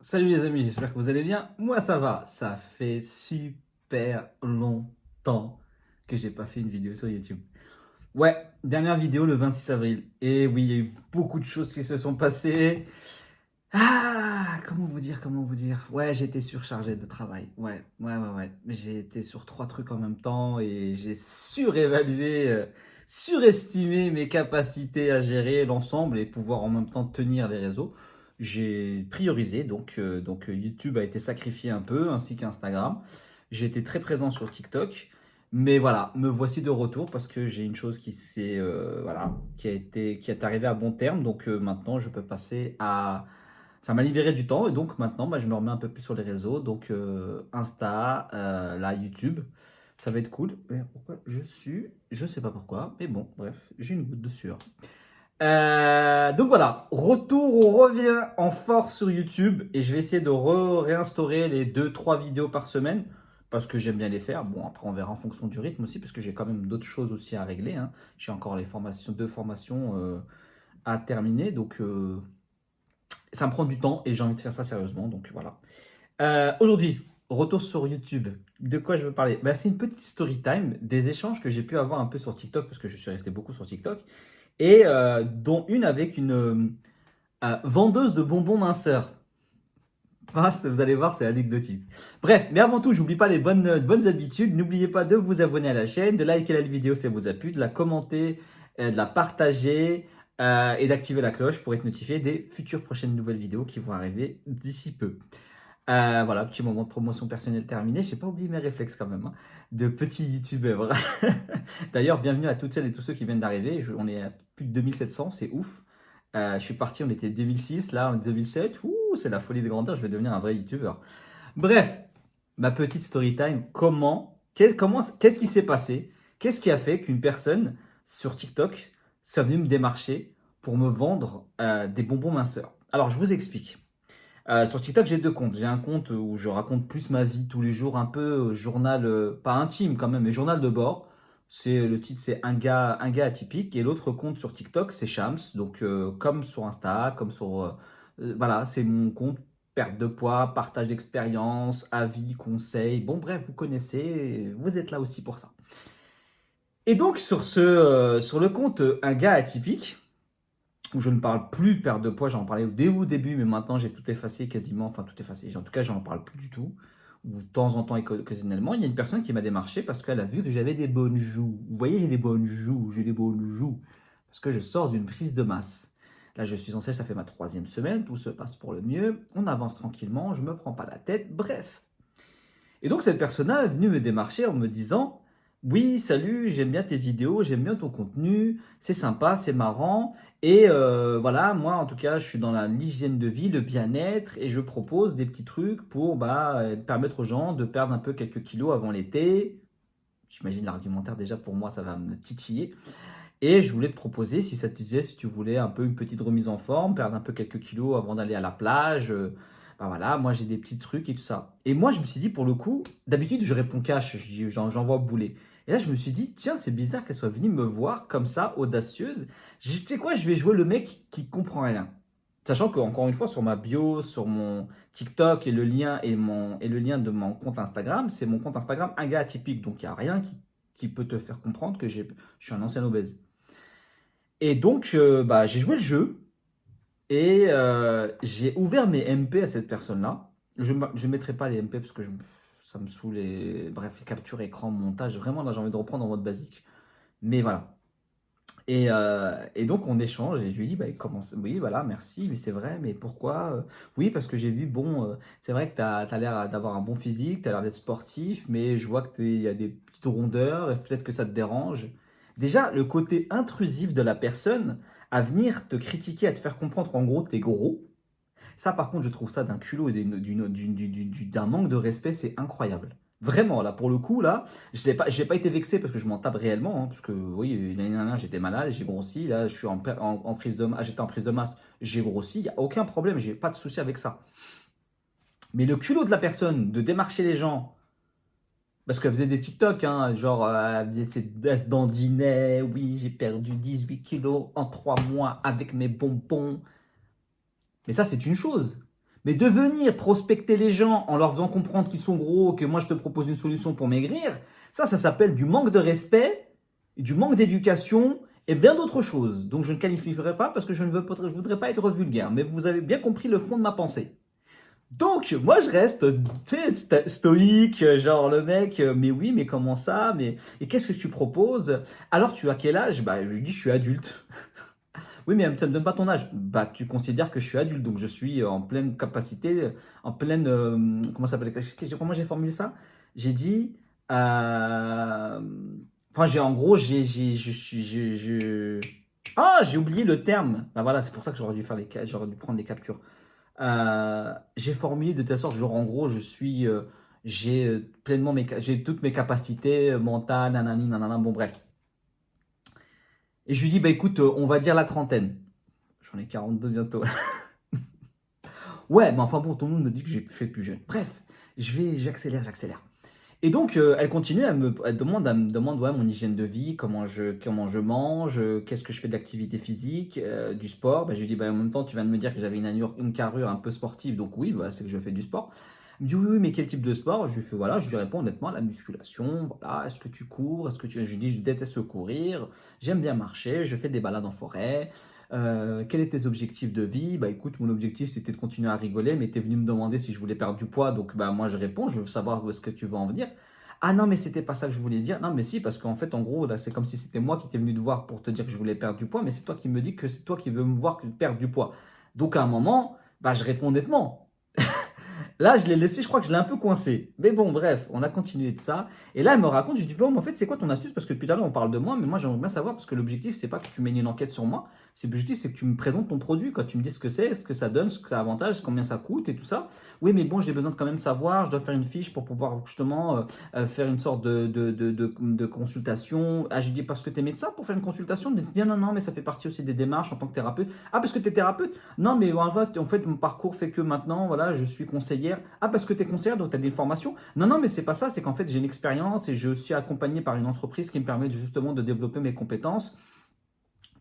Salut les amis, j'espère que vous allez bien. Moi ça va, ça fait super longtemps que j'ai pas fait une vidéo sur YouTube. Ouais, dernière vidéo le 26 avril. Et oui, il y a eu beaucoup de choses qui se sont passées. Comment vous dire. Ouais, j'étais surchargé de travail. Ouais. J'ai été sur 3 trucs en même temps et j'ai surestimé mes capacités à gérer l'ensemble et pouvoir en même temps tenir les réseaux. J'ai priorisé, donc YouTube a été sacrifié un peu, ainsi qu'Instagram. J'ai été très présent sur TikTok. Mais voilà, me voici de retour parce que j'ai une chose qui est arrivée à bon terme. Donc maintenant, je peux passer à ça m'a libéré du temps et donc maintenant je me remets un peu plus sur les réseaux. Donc Insta, là YouTube, ça va être cool. Mais pourquoi je sais pas pourquoi, mais bon, bref, j'ai une goutte de sueur. Donc voilà, on revient en force sur YouTube et je vais essayer de réinstaurer les 2 3 vidéos par semaine parce que j'aime bien les faire. Bon, après on verra en fonction du rythme aussi parce que j'ai quand même d'autres choses aussi à régler, hein. J'ai encore deux formations à terminer, donc ça me prend du temps et j'ai envie de faire ça sérieusement, donc voilà. Aujourd'hui, retour sur YouTube. De quoi je veux parler? C'est une petite story time des échanges que j'ai pu avoir un peu sur TikTok, parce que je suis resté beaucoup sur TikTok, et dont une avec une vendeuse de bonbons minceurs. Vous allez voir, c'est anecdotique. Bref, mais avant tout, j'oublie pas les bonnes habitudes. N'oubliez pas de vous abonner à la chaîne, de liker la vidéo si elle vous a plu, de la commenter, de la partager et d'activer la cloche pour être notifié des futures prochaines nouvelles vidéos qui vont arriver d'ici peu. Voilà, petit moment de promotion personnelle terminé. Je n'ai pas oublié mes réflexes quand même, hein, de petit youtubeur. D'ailleurs, bienvenue à toutes celles et tous ceux qui viennent d'arriver. On est à plus de 2700, c'est ouf. Je suis parti, on était 2006, là on est 2007. Ouh, c'est la folie de grandeur, je vais devenir un vrai youtubeur. Bref, ma petite story time. Qu'est-ce qui s'est passé? Qu'est-ce qui a fait qu'une personne sur TikTok soit venue me démarcher pour me vendre des bonbons minceurs? Alors, je vous explique. Sur TikTok, j'ai 2 comptes. J'ai un compte où je raconte plus ma vie tous les jours, un peu journal, pas intime quand même, mais journal de bord. Le titre, c'est un gars atypique. Et l'autre compte sur TikTok, c'est Shams. Donc, comme sur Insta, voilà, c'est mon compte perte de poids, partage d'expérience, avis, conseils. Bon, bref, vous connaissez, vous êtes là aussi pour ça. Et donc, sur le compte un gars atypique, où je ne parle plus perte de poids, j'en parlais au début, mais maintenant j'ai tout effacé quasiment, enfin tout effacé, en tout cas j'en parle plus du tout, ou de temps en temps occasionnellement, il y a une personne qui m'a démarché parce qu'elle a vu que j'avais des bonnes joues. Vous voyez, j'ai des bonnes joues, parce que je sors d'une prise de masse. Là je suis censé, ça fait ma 3e semaine, tout se passe pour le mieux, on avance tranquillement, je me prends pas la tête, bref. Et donc cette personne-là est venue me démarcher en me disant: oui, salut, j'aime bien tes vidéos, j'aime bien ton contenu, c'est sympa, c'est marrant. Et voilà, moi en tout cas, je suis dans l'hygiène de vie, le bien-être, et je propose des petits trucs pour permettre aux gens de perdre un peu quelques kilos avant l'été. J'imagine l'argumentaire déjà pour moi, ça va me titiller. Et je voulais te proposer, si ça te disait, si tu voulais un peu une petite remise en forme, perdre un peu quelques kilos avant d'aller à la plage, voilà, moi j'ai des petits trucs et tout ça. Et moi je me suis dit, pour le coup, d'habitude je réponds cash, j'envoie bouler. Et là je me suis dit, tiens, c'est bizarre qu'elle soit venue me voir comme ça, audacieuse. Tu sais quoi, je vais jouer le mec qui comprend rien. Sachant que, encore une fois, sur ma bio, sur mon TikTok et le lien de mon compte Instagram, c'est mon compte Instagram un gars atypique. Donc il n'y a rien qui peut te faire comprendre que je suis un ancien obèse. Et donc, j'ai joué le jeu et j'ai ouvert mes MP à cette personne-là. Je ne mettrai pas les MP parce que ça me saoule. Bref, capture écran, montage. Vraiment, là, j'ai envie de reprendre en mode basique. Mais voilà. Et donc, on échange et je lui dis, oui, voilà, merci, mais c'est vrai, mais pourquoi Oui, parce que j'ai vu, bon, c'est vrai que tu as l'air d'avoir un bon physique, tu as l'air d'être sportif, mais je vois qu'il y a des petites rondeurs et peut-être que ça te dérange. Déjà, le côté intrusif de la personne à venir te critiquer, à te faire comprendre qu'en gros, t'es gros, ça, par contre, je trouve ça d'un culot et d'un manque de respect, c'est incroyable. Vraiment, là, pour le coup, là, j'ai pas été vexé parce que je m'en tape réellement, hein, parce que, oui, l'année dernière, j'étais malade, j'ai grossi, là, je suis en prise de masse, j'étais en prise de masse, j'ai grossi, il n'y a aucun problème, j'ai pas de souci avec ça. Mais le culot de la personne de démarcher les gens, parce qu'elle faisait des TikTok, hein, genre, elle se dandinait, oui, j'ai perdu 18 kilos en 3 mois avec mes bonbons. Mais ça, c'est une chose. Mais de venir prospecter les gens en leur faisant comprendre qu'ils sont gros, que moi je te propose une solution pour maigrir, ça s'appelle du manque de respect, du manque d'éducation et bien d'autres choses. Donc je ne qualifierai pas parce que je ne voudrais pas être vulgaire, mais vous avez bien compris le fond de ma pensée. Donc, moi, je reste stoïque, genre le mec, mais oui, mais comment ça, mais et qu'est-ce que tu proposes? Alors, tu as quel âge? Bah, je lui dis, je suis adulte. Oui, mais ça ne me donne pas ton âge. Bah, tu considères que je suis adulte, donc je suis en pleine capacité, en pleine, comment ça s'appelle? Comment j'ai formulé ça? J'ai dit, enfin, en gros, je suis, ah, j'ai oublié le terme. Bah voilà, c'est pour ça que j'aurais dû prendre les captures. J'ai formulé de telle sorte, genre en gros, j'ai j'ai toutes mes capacités mentales, nanani, nanana, bon bref. Et je lui dis, bah écoute, on va dire la trentaine. J'en ai 42 bientôt. Ouais, mais enfin bon, tout le monde me dit que j'ai fait plus jeune. Bref, j'accélère. Et donc, elle continue, elle me demande ouais, mon hygiène de vie, comment je mange, qu'est-ce que je fais d'activité physique, du sport. Bah, je lui dis, bah, en même temps, tu viens de me dire que j'avais une carrure un peu sportive, donc oui, bah, c'est que je fais du sport. Elle me dit, oui, oui, mais quel type de sport? Je lui fais, voilà, je lui réponds honnêtement, la musculation, voilà, est-ce que tu cours, je lui dis, je déteste courir, j'aime bien marcher, je fais des balades en forêt. Quels étaient tes objectifs de vie? Bah écoute, mon objectif c'était de continuer à rigoler, mais tu es venu me demander si je voulais perdre du poids, donc bah moi je réponds, je veux savoir où est-ce que tu veux en venir. Ah non, mais c'était pas ça que je voulais dire. Non, mais si, parce qu'en fait, en gros, là, c'est comme si c'était moi qui t'ai venu te voir pour te dire que je voulais perdre du poids, mais c'est toi qui me dis que c'est toi qui veux me voir que perdre du poids. Donc à un moment, bah je réponds honnêtement. Là, je l'ai laissé, je crois que je l'ai un peu coincé. Mais bon, bref, on a continué de ça. Et là, elle me raconte, je lui dis, oh, mais en fait, c'est quoi ton astuce? Parce que depuis tout à l'heure, on parle de moi, mais moi, j'aimerais bien savoir, parce que l'objectif, c'est pas que tu mènes une enquête sur moi. L'objectif, c'est que tu me présentes ton produit, quoi. Tu me dis ce que c'est, ce que ça donne, ce que ça a avantage, combien ça coûte et tout ça. Oui, mais bon, j'ai besoin de quand même savoir, je dois faire une fiche pour pouvoir justement faire une sorte de consultation. Ah, je lui dis, parce que tu es médecin pour faire une consultation? Elle me dit, non, non, mais ça fait partie aussi des démarches en tant que thérapeute. Ah, parce que tu es thérapeute? Non, mais en fait, mon parcours fait que maintenant, voilà, je suis conseillère. Ah, parce que tu es conseillère, donc tu as des formations? Non, non, mais c'est pas ça. C'est qu'en fait, j'ai une expérience et je suis accompagné par une entreprise qui me permet justement de développer mes compétences.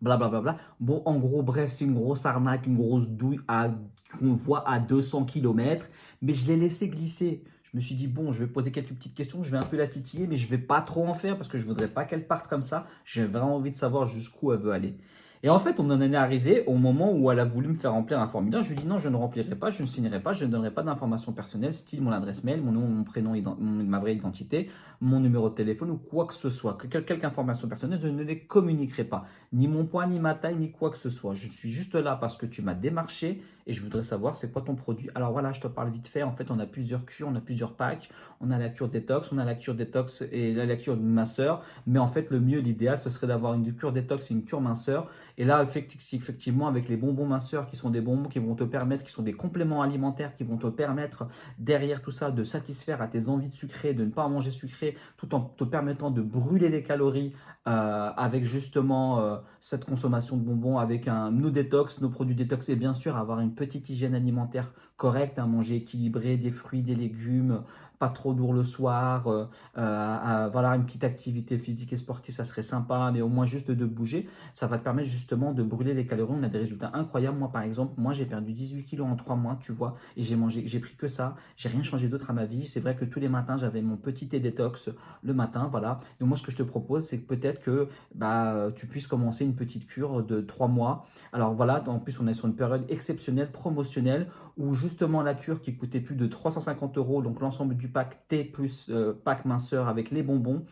Blablabla. Bla, bla, bla. Bon, en gros, bref, c'est une grosse arnaque, une grosse douille qu'on voit à 200 km. Mais je l'ai laissé glisser. Je me suis dit, bon, je vais poser quelques petites questions, je vais un peu la titiller, mais je vais pas trop en faire parce que je voudrais pas qu'elle parte comme ça. J'ai vraiment envie de savoir jusqu'où elle veut aller. Et en fait, on en est arrivé au moment où elle a voulu me faire remplir un formulaire. Je lui ai dit non, je ne remplirai pas, je ne signerai pas, je ne donnerai pas d'informations personnelles, style mon adresse mail, mon nom, mon prénom, ma vraie identité, mon numéro de téléphone ou quoi que ce soit. Quelque information personnelle, je ne les communiquerai pas. Ni mon poids, ni ma taille, ni quoi que ce soit. Je suis juste là parce que tu m'as démarché et je voudrais savoir c'est quoi ton produit. Alors voilà, je te parle vite fait. En fait, on a plusieurs cures, on a plusieurs packs. On a la cure détox, on a la cure détox et la cure minceur. Mais en fait, le mieux, l'idéal, ce serait d'avoir une cure détox et une cure minceur. Et là, effectivement, avec les bonbons minceurs qui sont des bonbons qui vont te permettre, qui sont des compléments alimentaires qui vont te permettre derrière tout ça de satisfaire à tes envies de sucré, de ne pas en manger sucré, tout en te permettant de brûler des calories avec justement cette consommation de bonbons, avec nos détox, nos produits détox et bien sûr avoir une petite hygiène alimentaire correcte, à manger équilibré, des fruits, des légumes, pas trop lourd le soir, voilà, une petite activité physique et sportive, ça serait sympa, mais au moins juste de bouger, ça va te permettre justement de brûler les calories. On a des résultats incroyables. Moi, par exemple, moi, j'ai perdu 18 kilos en 3 mois, tu vois, et j'ai pris que ça. J'ai rien changé d'autre à ma vie. C'est vrai que tous les matins, j'avais mon petit thé détox le matin, voilà. Donc moi, ce que je te propose, c'est que peut-être que bah, tu puisses commencer une petite cure de 3 mois. Alors voilà, en plus, on est sur une période exceptionnelle, promotionnelle, où justement la cure qui coûtait plus de 350 euros, donc l'ensemble du pack thé plus pack minceur avec les bonbons,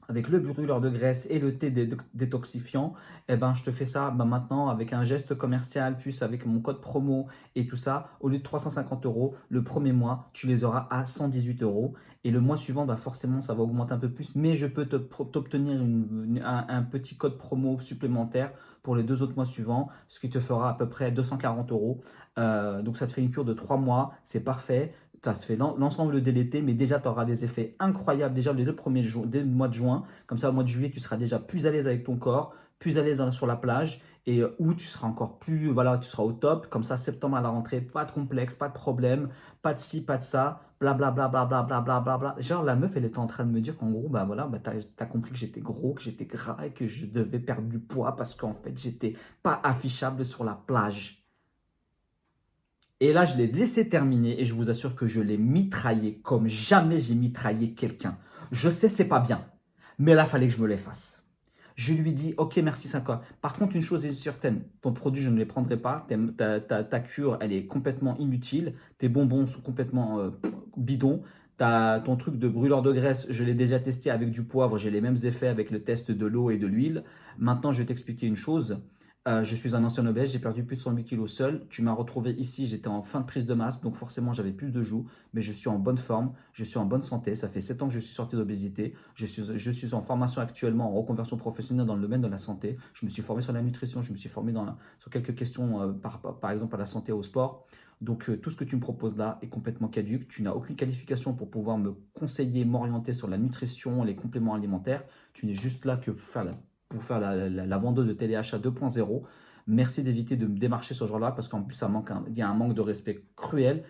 avec le brûleur de graisse et le thé détoxifiant, eh ben, je te fais ça bah, maintenant avec un geste commercial, plus avec mon code promo et tout ça. Au lieu de 350 euros, le premier mois, tu les auras à 118 euros. Et le mois suivant, bah, forcément, ça va augmenter un peu plus, mais je peux t'obtenir un petit code promo supplémentaire pour les 2 autres mois suivants, ce qui te fera à peu près 240 euros. Donc ça te fait une cure de 3 mois, c'est parfait. Ça se fait l'ensemble de l'été, mais déjà, tu auras des effets incroyables déjà dès le mois de juin. Comme ça, au mois de juillet, tu seras déjà plus à l'aise avec ton corps, plus à l'aise sur la plage. Et août, tu seras encore plus, voilà, tu seras au top. Comme ça, septembre à la rentrée, pas de complexe, pas de problème, pas de ci, pas de ça, blablabla, blablabla, blablabla. Genre, la meuf, elle était en train de me dire qu'en gros, bah voilà, bah, t'as compris que j'étais gros, que j'étais gras et que je devais perdre du poids parce qu'en fait, j'étais pas affichable sur la plage. Et là, je l'ai laissé terminer et je vous assure que je l'ai mitraillé comme jamais j'ai mitraillé quelqu'un. Je sais, c'est pas bien, mais là, fallait que je me l'efface. Je lui dis, ok, merci, ça quoi. Par contre, une chose est certaine, ton produit, je ne les prendrai pas. Ta cure, elle est complètement inutile. Tes bonbons sont complètement bidons. Ton truc de brûleur de graisse, je l'ai déjà testé avec du poivre. J'ai les mêmes effets avec le test de l'eau et de l'huile. Maintenant, je vais t'expliquer une chose. Je suis un ancien obèse, j'ai perdu plus de 108 kilos seul. Tu m'as retrouvé ici, j'étais en fin de prise de masse, donc forcément j'avais plus de joues, mais je suis en bonne forme, je suis en bonne santé. Ça fait 7 ans que je suis sorti d'obésité. Je suis en formation actuellement en reconversion professionnelle dans le domaine de la santé. Je me suis formé sur la nutrition, je me suis formé sur quelques questions, par exemple à la santé et au sport. Donc tout ce que tu me proposes là est complètement caduque. Tu n'as aucune qualification pour pouvoir me conseiller, m'orienter sur la nutrition, les compléments alimentaires. Tu n'es juste là que pour faire la vendeuse de téléachat 2.0. Merci d'éviter de me démarcher ce genre-là parce qu'en plus, il y a un manque de respect cruel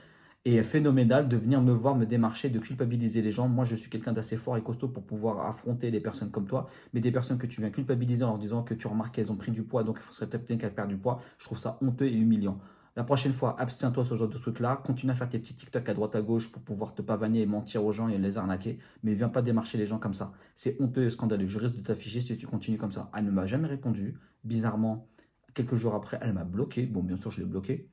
et phénoménal de venir me voir me démarcher, de culpabiliser les gens. Moi, je suis quelqu'un d'assez fort et costaud pour pouvoir affronter les personnes comme toi, mais des personnes que tu viens culpabiliser en leur disant que tu remarques qu'elles ont pris du poids, donc il serait peut-être bien qu'elles perdent du poids, je trouve ça honteux et humiliant. La prochaine fois, abstiens-toi sur ce genre de trucs-là. Continue à faire tes petits TikTok à droite à gauche pour pouvoir te pavaner et mentir aux gens et les arnaquer. Mais viens pas démarcher les gens comme ça. C'est honteux et scandaleux. Je risque de t'afficher si tu continues comme ça. Elle ne m'a jamais répondu. Bizarrement, quelques jours après, elle m'a bloqué. Bon, bien sûr, je l'ai bloqué.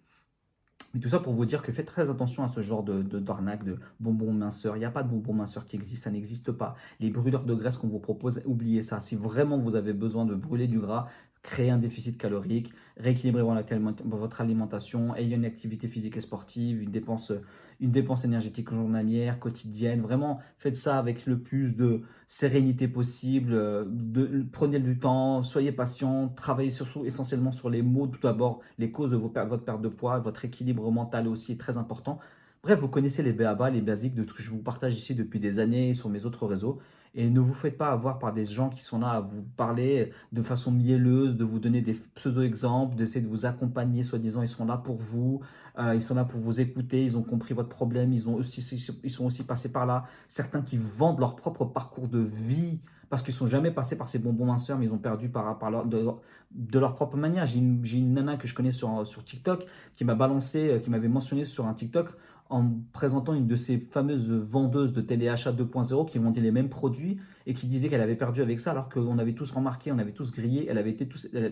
Mais tout ça pour vous dire que faites très attention à ce genre d'arnaque, de bonbons minceurs. Il n'y a pas de bonbons minceurs qui existent, ça n'existe pas. Les brûleurs de graisse qu'on vous propose, oubliez ça. Si vraiment vous avez besoin de brûler du gras, créez un déficit calorique, rééquilibrez votre alimentation, ayez une activité physique et sportive, une dépense énergétique journalière, quotidienne. Vraiment, faites ça avec le plus de sérénité possible. Prenez du temps, soyez patient, travaillez surtout essentiellement sur les mots. Tout d'abord, les causes de votre perte de poids, votre équilibre mental aussi est très important. Bref, vous connaissez les b.a.-ba, les basiques de ce que je vous partage ici depuis des années sur mes autres réseaux. Et ne vous faites pas avoir par des gens qui sont là à vous parler de façon mielleuse, de vous donner des pseudo-exemples, d'essayer de vous accompagner, soi-disant, ils sont là pour vous, ils sont là pour vous écouter, ils ont compris votre problème, ils sont aussi passés par là. Certains qui vendent leur propre parcours de vie parce qu'ils ne sont jamais passés par ces bonbons minceurs, mais ils ont perdu de leur propre manière. J'ai une nana que je connais sur TikTok qui m'a balancé, qui m'avait mentionné sur un TikTok en présentant une de ces fameuses vendeuses de téléachat 2.0 qui vendait les mêmes produits et qui disait qu'elle avait perdu avec ça alors qu'on avait tous remarqué, on avait tous grillé,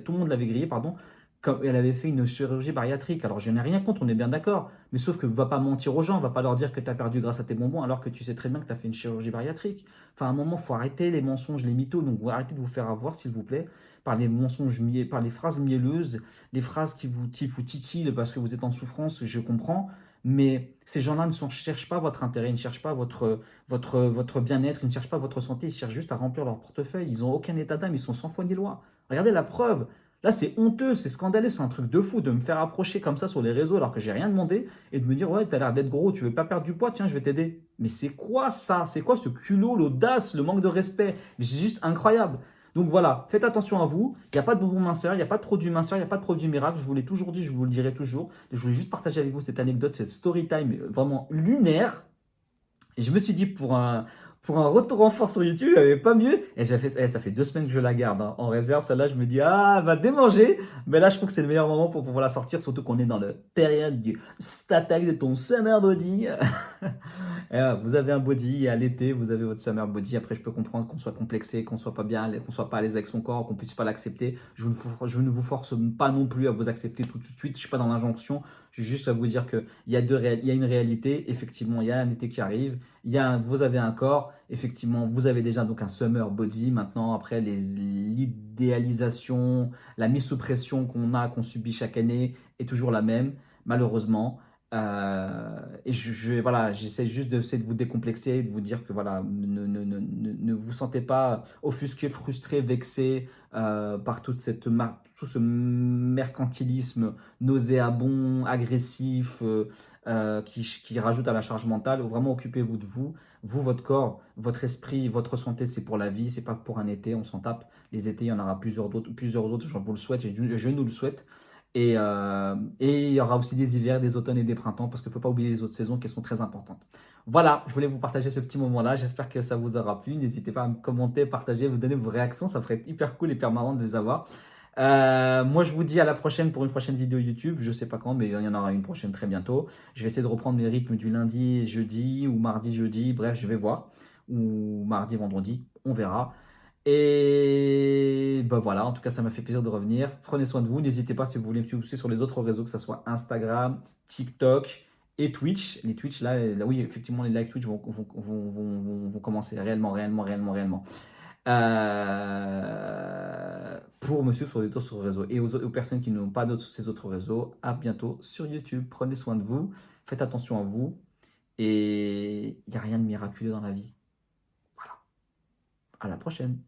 tout le monde l'avait grillé, pardon, comme elle avait fait une chirurgie bariatrique. Alors je n'ai rien contre, on est bien d'accord, mais sauf que va pas mentir aux gens, va pas leur dire que tu as perdu grâce à tes bonbons alors que tu sais très bien que tu as fait une chirurgie bariatrique. Enfin à un moment, il faut arrêter les mensonges, les mythos, donc arrêtez de vous faire avoir s'il vous plaît par les mensonges, par les phrases mielleuses, les phrases qui vous titillent parce que vous êtes en souffrance, je comprends. Mais ces gens-là ne cherchent pas votre intérêt, ils ne cherchent pas votre bien-être, ils ne cherchent pas votre santé, ils cherchent juste à remplir leur portefeuille. Ils n'ont aucun état d'âme, ils sont sans foi ni loi. Regardez la preuve. Là, c'est honteux, c'est scandaleux, c'est un truc de fou de me faire approcher comme ça sur les réseaux alors que j'ai rien demandé et de me dire ouais, t'as l'air d'être gros, tu veux pas perdre du poids, tiens, je vais t'aider. Mais c'est quoi ça? C'est quoi ce culot, l'audace, le manque de respect? Mais c'est juste incroyable. Donc voilà, faites attention à vous. Il n'y a pas de bonbons minceurs, il n'y a pas de produits minceurs, il n'y a pas de produits miracles. Je vous l'ai toujours dit, je vous le dirai toujours. Je voulais juste partager avec vous cette anecdote, cette story time vraiment lunaire. Et je me suis dit, pour un retour en force sur YouTube, il n'y avait pas mieux. Et ça fait 2 semaines que je la garde hein, en réserve. Celle-là, je me dis, ah, elle va démanger. Mais là, je trouve que c'est le meilleur moment pour pouvoir la sortir, surtout qu'on est dans la période du stack de ton summer body. Vous avez un body et à l'été, vous avez votre summer body. Après, je peux comprendre qu'on soit complexé, qu'on soit pas bien, qu'on soit pas à l'aise avec son corps, qu'on puisse pas l'accepter. Je ne vous force pas non plus à vous accepter tout de suite. Je suis pas dans l'injonction. Je suis juste à vous dire qu'il y a il y a une réalité. Effectivement, il y a un été qui arrive. Vous avez un corps. Effectivement, vous avez déjà donc un summer body. Maintenant, après, l'idéalisation, la mise sous pression qu'on subit chaque année est toujours la même, malheureusement. Et voilà, j'essaie juste de vous décomplexer et de vous dire que voilà, ne vous sentez pas offusqué, frustré, vexé par tout ce mercantilisme nauséabond, agressif qui rajoute à la charge mentale. Vraiment, occupez-vous de vous. Vous, votre corps, votre esprit, votre santé, c'est pour la vie, c'est pas pour un été, on s'en tape. Les étés, il y en aura plusieurs autres, je vous le souhaite et je nous le souhaite. Et il y aura aussi des hivers, des automnes et des printemps, parce qu'il ne faut pas oublier les autres saisons qui sont très importantes. Voilà, je voulais vous partager ce petit moment-là. J'espère que ça vous aura plu. N'hésitez pas à me commenter, partager, vous donner vos réactions. Ça ferait hyper cool, hyper marrant de les avoir. Moi, je vous dis à la prochaine pour une prochaine vidéo YouTube. Je sais pas quand, mais il y en aura une prochaine très bientôt. Je vais essayer de reprendre mes rythmes du lundi, jeudi, ou mardi, jeudi. Bref, je vais voir. Ou mardi, vendredi. On verra. Et ben voilà, en tout cas, ça m'a fait plaisir de revenir. Prenez soin de vous. N'hésitez pas si vous voulez me suivre aussi sur les autres réseaux, que ce soit Instagram, TikTok et Twitch. Les Twitch, là, oui, effectivement, les live Twitch vont commencer réellement. Pour me suivre sur les autres réseaux. Et aux personnes qui n'ont pas ces autres réseaux, à bientôt sur YouTube. Prenez soin de vous, faites attention à vous. Et il n'y a rien de miraculeux dans la vie. Voilà. À la prochaine.